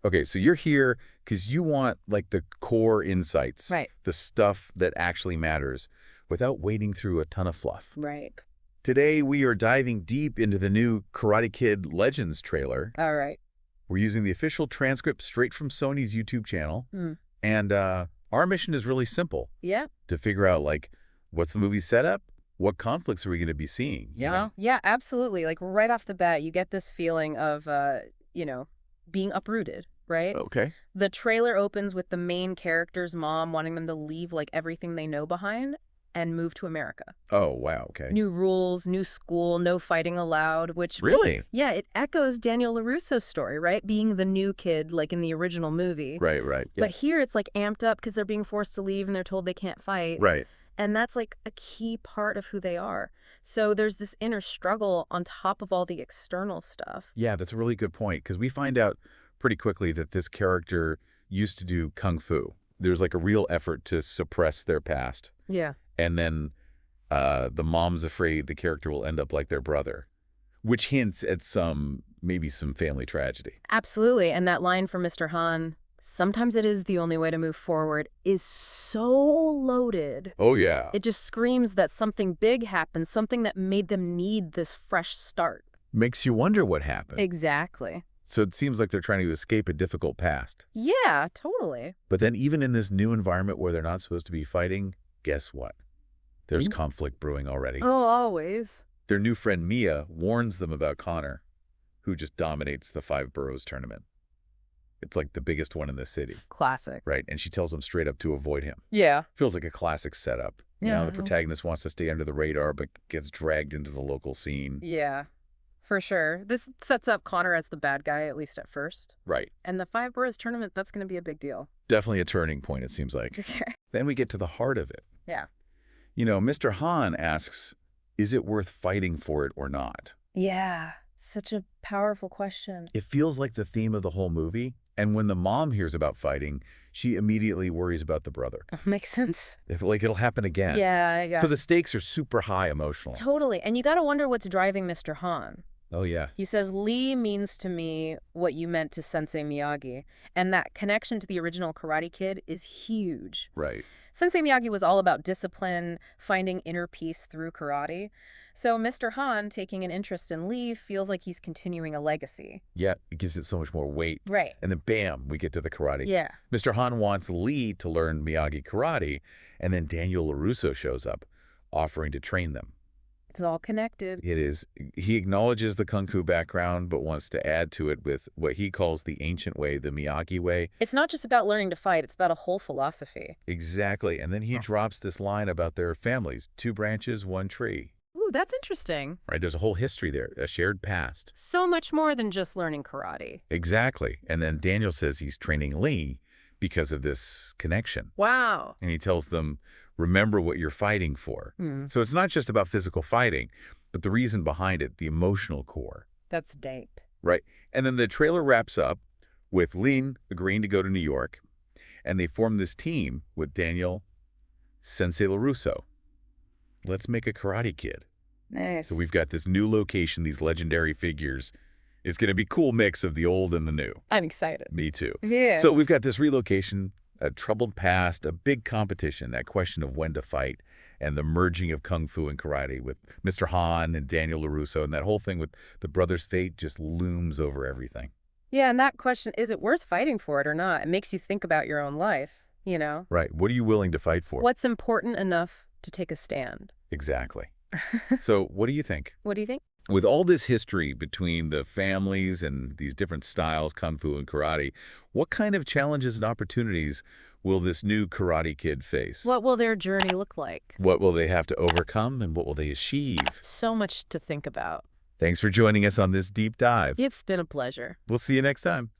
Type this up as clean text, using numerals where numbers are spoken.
Okay, so you're here because you want, like, the core insights, Right. the stuff that actually matters, without wading through a ton of fluff. Right. Today, we are diving deep into the new Karate Kid Legends trailer. All right. We're using the official transcript straight from Sony's YouTube channel. Hmm. And our mission is really simple, Yeah. to figure out, like, what's the movie's setup? What conflicts are we going to be seeing? Yeah, absolutely. Like right off the bat, you get this feeling of, you know, being uprooted, right? Okay. The trailer opens with the main character's mom wanting them to leave like everything they know behind and move to America. Oh, wow, okay. New rules, new school, no fighting allowed, which Really? yeah, it echoes Daniel LaRusso's story, right? Being the new kid like in the original movie. Right, right. Yeah. But here it's like amped up because they're being forced to leave and they're told they can't fight. Right. And that's like a key part of who they are. So there's this inner struggle on top of all the external stuff. Yeah, that's a really good point, because we find out pretty quickly that this character used to do kung fu. There's like a real effort to suppress their past. Yeah. And then the mom's afraid the character will end up like their brother, which hints at maybe some family tragedy. Absolutely. And that line from Mr. Han, sometimes it is the only way to move forward, is so loaded. Oh, yeah. It just screams that something big happened, something that made them need this fresh start. Makes you wonder what happened. Exactly. So it seems like they're trying to escape a difficult past. Yeah, totally. But then even in this new environment where they're not supposed to be fighting, guess what? There's conflict brewing already. Oh, always. Their new friend Mia warns them about Connor, who just dominates the Five Boroughs tournament. It's like the biggest one in the city. Classic. Right, and she tells them straight up to avoid him. Yeah. Feels like a classic setup. Yeah. The protagonist wants to stay under the radar, but gets dragged into the local scene. Yeah, for sure. This sets up Connor as the bad guy, at least at first. Right. And the Five Boroughs tournament, that's going to be a big deal. Definitely a turning point, it seems like. Then we get to the heart of it. Yeah. Mr. Han asks, is it worth fighting for it or not? Yeah, such a powerful question. It feels like the theme of the whole movie. And when the mom hears about fighting, she immediately worries about the brother. Makes sense. Like it'll happen again. Yeah. So the stakes are super high emotionally. Totally. And you got to wonder what's driving Mr. Han. Oh, yeah. He says, Lee means to me what you meant to Sensei Miyagi. And that connection to the original Karate Kid is huge. Right. Sensei Miyagi was all about discipline, finding inner peace through karate. So Mr. Han taking an interest in Lee feels like he's continuing a legacy. Yeah, it gives it so much more weight. Right. And then bam, we get to the karate. Yeah. Mr. Han wants Lee to learn Miyagi karate, and then Daniel LaRusso shows up, offering to train them. It's all connected. It is. He acknowledges the kung fu background, but wants to add to it with what he calls the ancient way, the Miyagi way. It's not just about learning to fight, it's about a whole philosophy. Exactly. And then he drops this line about their families, 2 branches, 1 tree. Ooh, that's interesting. Right? There's a whole history there, a shared past. So much more than just learning karate. Exactly. And then Daniel says he's training Lee because of this connection. Wow. And he tells them, remember what you're fighting for. So it's not just about physical fighting, but the reason behind it, the emotional core. That's deep. Right. And then the trailer wraps up with Lee agreeing to go to New York, and they form this team with Daniel, Sensei LaRusso. Let's make a Karate Kid. Nice. So we've got this new location, these legendary figures. It's going to be a cool mix of the old and the new. I'm excited. Me too. Yeah. So we've got this relocation, a troubled past, a big competition, that question of when to fight, and the merging of kung fu and karate with Mr. Han and Daniel LaRusso, and that whole thing with the brothers' fate just looms over everything. Yeah, and that question, is it worth fighting for it or not? It makes you think about your own life, Right. What are you willing to fight for? What's important enough to take a stand? Exactly. So what do you think? What do you think? With all this history between the families and these different styles, kung fu and karate, what kind of challenges and opportunities will this new Karate Kid face? What will their journey look like? What will they have to overcome, and what will they achieve? So much to think about. Thanks for joining us on this deep dive. It's been a pleasure. We'll see you next time.